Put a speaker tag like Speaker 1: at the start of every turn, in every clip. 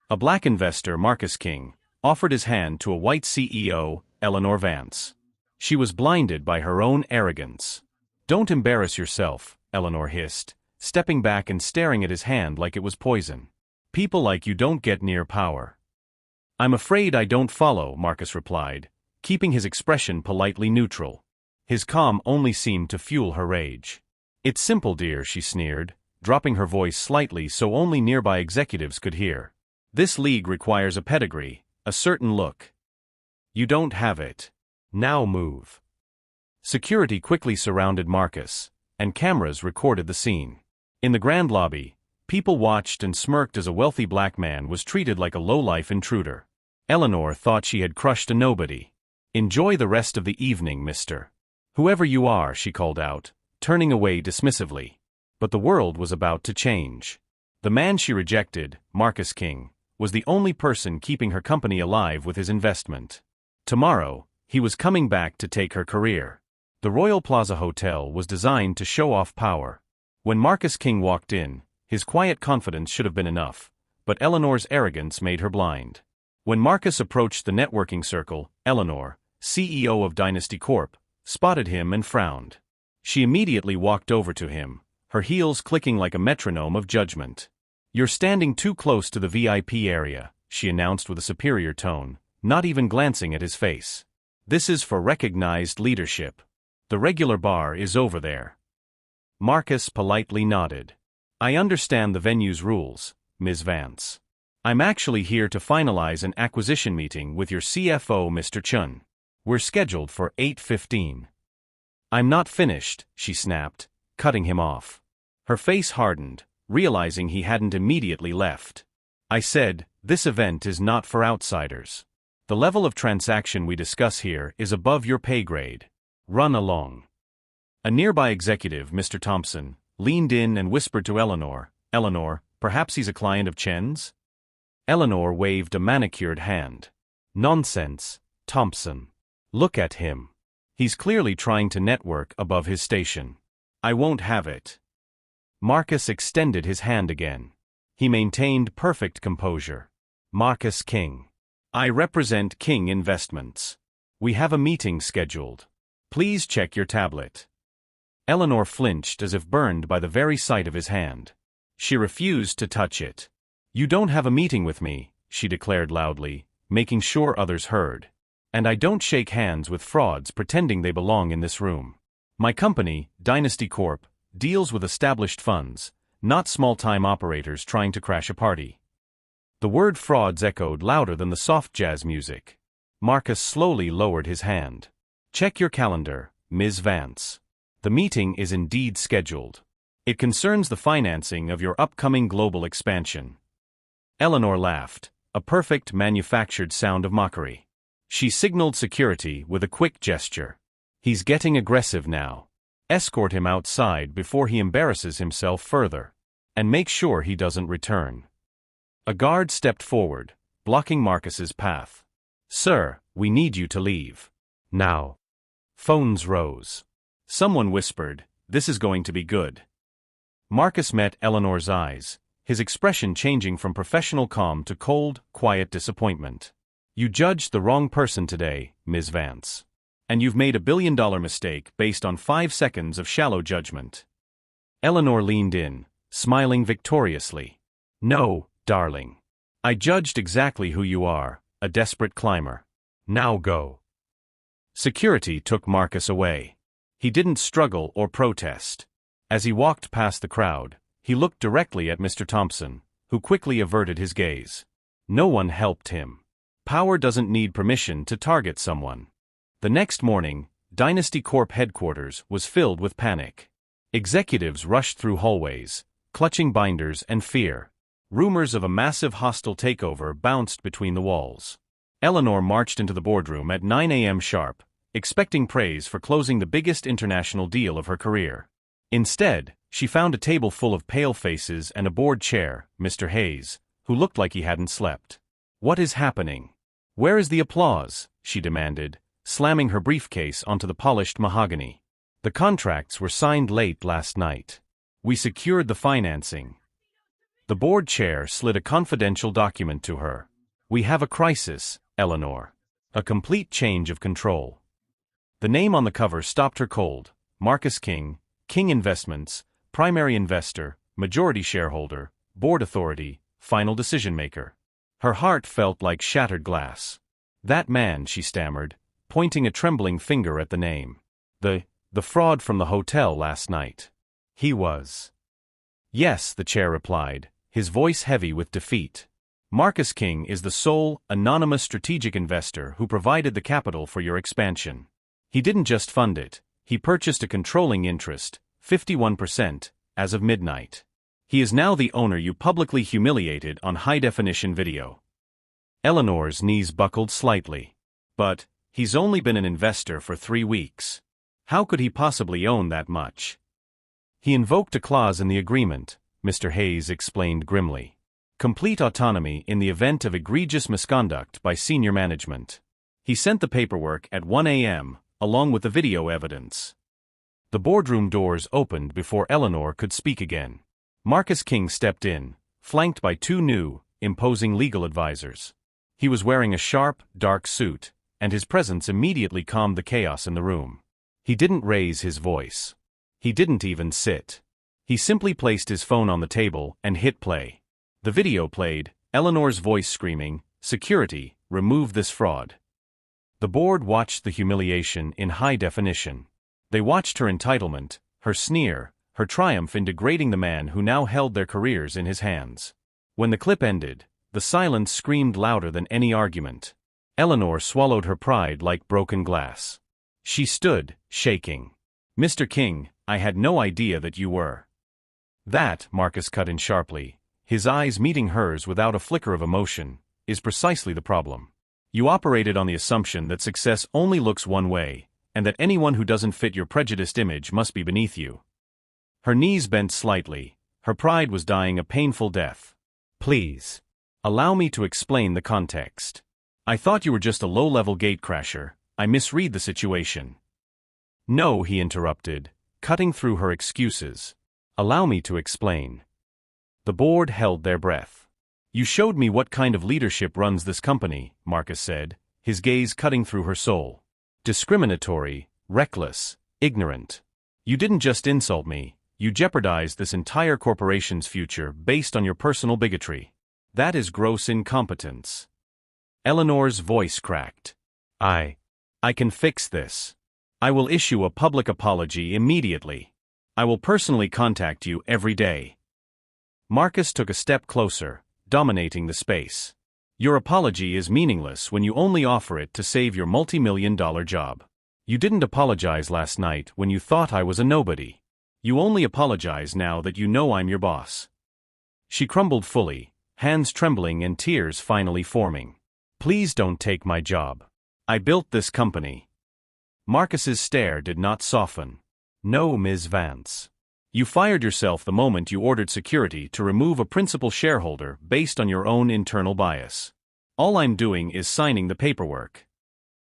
Speaker 1: A black investor, Marcus King, offered his hand to a white CEO, Eleanor Vance. She was blinded by her own arrogance. "Don't embarrass yourself," Eleanor hissed, stepping back and staring at his hand like it was poison. "People like you don't get near power." "I'm afraid I don't follow," Marcus replied, keeping his expression politely neutral. His calm only seemed to fuel her rage. "It's simple, dear," she sneered, dropping her voice slightly so only nearby executives could hear. "This league requires a pedigree, a certain look. You don't have it. Now move." Security quickly surrounded Marcus, and cameras recorded the scene. In the grand lobby, people watched and smirked as a wealthy black man was treated like a low-life intruder. Eleanor thought she had crushed a nobody. "Enjoy the rest of the evening, mister. Whoever you are," she called out, turning away dismissively. But the world was about to change. The man she rejected, Marcus King, was the only person keeping her company alive with his investment. Tomorrow, he was coming back to take her career. The Royal Plaza Hotel was designed to show off power. When Marcus King walked in, his quiet confidence should have been enough, but Eleanor's arrogance made her blind. When Marcus approached the networking circle, Eleanor, CEO of Dynasty Corp., spotted him and frowned. She immediately walked over to him, her heels clicking like a metronome of judgment. "You're standing too close to the VIP area," she announced with a superior tone, not even glancing at his face. "This is for recognized leadership. The regular bar is over there." Marcus politely nodded. "I understand the venue's rules, Ms. Vance. I'm actually here to finalize an acquisition meeting with your CFO, Mr. Chun. We're scheduled for 8:15. "I'm not finished," she snapped, cutting him off. Her face hardened, realizing he hadn't immediately left. "I said, this event is not for outsiders. The level of transaction we discuss here is above your pay grade. Run along." A nearby executive, Mr. Thompson, leaned in and whispered to Eleanor, "Eleanor, perhaps he's a client of Chen's?" Eleanor waved a manicured hand. "Nonsense, Thompson. Look at him. He's clearly trying to network above his station. I won't have it." Marcus extended his hand again. He maintained perfect composure. "Marcus King. I represent King Investments. We have a meeting scheduled. Please check your tablet." Eleanor flinched as if burned by the very sight of his hand. She refused to touch it. "You don't have a meeting with me," she declared loudly, making sure others heard. "And I don't shake hands with frauds pretending they belong in this room. My company, Dynasty Corp., deals with established funds, not small-time operators trying to crash a party." The word frauds echoed louder than the soft jazz music. Marcus slowly lowered his hand. "Check your calendar, Ms. Vance. The meeting is indeed scheduled. It concerns the financing of your upcoming global expansion." Eleanor laughed, a perfect manufactured sound of mockery. She signaled security with a quick gesture. "He's getting aggressive now. Escort him outside before he embarrasses himself further. And make sure he doesn't return." A guard stepped forward, blocking Marcus's path. "Sir, we need you to leave. Now." Phones rose. Someone whispered, "This is going to be good." Marcus met Eleanor's eyes, his expression changing from professional calm to cold, quiet disappointment. "You judged the wrong person today, Ms. Vance. And you've made a billion-dollar mistake based on 5 seconds of shallow judgment." Eleanor leaned in, smiling victoriously. "No, darling. I judged exactly who you are, a desperate climber. Now go." Security took Marcus away. He didn't struggle or protest. As he walked past the crowd, he looked directly at Mr. Thompson, who quickly averted his gaze. No one helped him. Power doesn't need permission to target someone. The next morning, Dynasty Corp headquarters was filled with panic. Executives rushed through hallways, clutching binders and fear. Rumors of a massive hostile takeover bounced between the walls. Eleanor marched into the boardroom at 9 a.m. sharp, expecting praise for closing the biggest international deal of her career. Instead, she found a table full of pale faces and a bored chair, Mr. Hayes, who looked like he hadn't slept. "What is happening? Where is the applause?" she demanded, slamming her briefcase onto the polished mahogany. "The contracts were signed late last night. We secured the financing." The board chair slid a confidential document to her. "We have a crisis, Eleanor. A complete change of control." The name on the cover stopped her cold. Marcus King, King Investments, primary investor, majority shareholder, board authority, final decision maker. Her heart felt like shattered glass. "That man," she stammered, pointing a trembling finger at the name. The fraud from the hotel last night. He was." "Yes," the chair replied, his voice heavy with defeat. "Marcus King is the sole, anonymous strategic investor who provided the capital for your expansion. He didn't just fund it, he purchased a controlling interest, 51%, as of midnight. He is now the owner you publicly humiliated on high-definition video." Eleanor's knees buckled slightly. "But, he's only been an investor for 3 weeks. How could he possibly own that much?" "He invoked a clause in the agreement," Mr. Hayes explained grimly. "Complete autonomy in the event of egregious misconduct by senior management. He sent the paperwork at 1 a.m., along with the video evidence." The boardroom doors opened before Eleanor could speak again. Marcus King stepped in, flanked by 2 new, imposing legal advisors. He was wearing a sharp, dark suit, and his presence immediately calmed the chaos in the room. He didn't raise his voice. He didn't even sit. He simply placed his phone on the table and hit play. The video played, Eleanor's voice screaming, "Security, remove this fraud." The board watched the humiliation in high definition. They watched her entitlement, her sneer, her triumph in degrading the man who now held their careers in his hands. When the clip ended, the silence screamed louder than any argument. Eleanor swallowed her pride like broken glass. She stood, shaking. "Mr. King, I had no idea that you were." "That," Marcus cut in sharply, his eyes meeting hers without a flicker of emotion, "is precisely the problem. You operated on the assumption that success only looks one way, and that anyone who doesn't fit your prejudiced image must be beneath you." Her knees bent slightly, her pride was dying a painful death. "Please, allow me to explain the context. I thought you were just a low-level gatecrasher. I misread the situation." "No," he interrupted, cutting through her excuses. "Allow me to explain." The board held their breath. "You showed me what kind of leadership runs this company," Marcus said, his gaze cutting through her soul. "Discriminatory, reckless, ignorant. You didn't just insult me, you jeopardized this entire corporation's future based on your personal bigotry. That is gross incompetence." Eleanor's voice cracked. I can fix this. I will issue a public apology immediately. I will personally contact you every day." Marcus took a step closer, dominating the space. "Your apology is meaningless when you only offer it to save your multi-million-dollar job. You didn't apologize last night when you thought I was a nobody. You only apologize now that you know I'm your boss." She crumbled fully, hands trembling and tears finally forming. "Please don't take my job. I built this company." Marcus's stare did not soften. "No, Ms. Vance. You fired yourself the moment you ordered security to remove a principal shareholder based on your own internal bias. All I'm doing is signing the paperwork."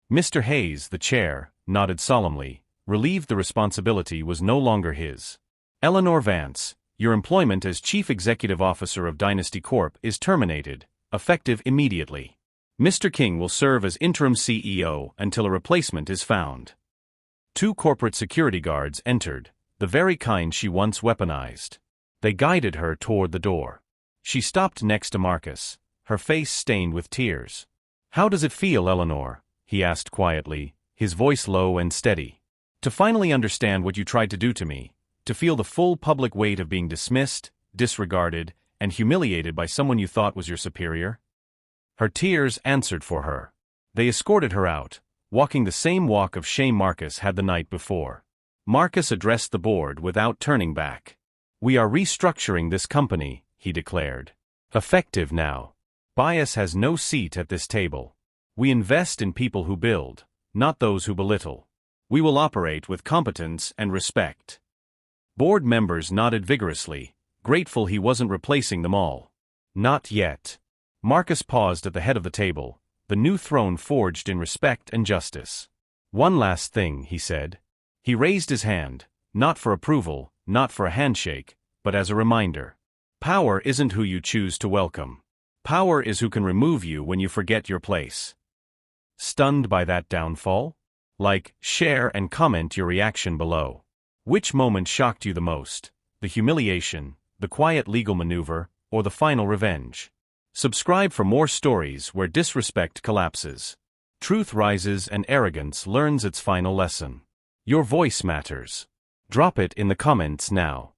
Speaker 1: Mr. Hayes, the chair, nodded solemnly, relieved the responsibility was no longer his. "Eleanor Vance, your employment as Chief Executive Officer of Dynasty Corp is terminated, effective immediately. Mr. King will serve as interim CEO until a replacement is found." 2 corporate security guards entered, the very kind she once weaponized. They guided her toward the door. She stopped next to Marcus, her face stained with tears. "How does it feel, Eleanor?" he asked quietly, his voice low and steady. "To finally understand what you tried to do to me, to feel the full public weight of being dismissed, disregarded, and humiliated by someone you thought was your superior?" Her tears answered for her. They escorted her out, walking the same walk of shame Marcus had the night before. Marcus addressed the board without turning back. "We are restructuring this company," he declared. "Effective now. Bias has no seat at this table. We invest in people who build, not those who belittle. We will operate with competence and respect." Board members nodded vigorously, grateful he wasn't replacing them all. "Not yet." Marcus paused at the head of the table, the new throne forged in respect and justice. "One last thing," he said. He raised his hand, not for approval, not for a handshake, but as a reminder. Power isn't who you choose to welcome. Power is who can remove you when you forget your place. Stunned by that downfall? Like, share and comment your reaction below. Which moment shocked you the most? The humiliation, the quiet legal maneuver, or the final revenge? Subscribe for more stories where disrespect collapses. Truth rises and arrogance learns its final lesson. Your voice matters. Drop it in the comments now.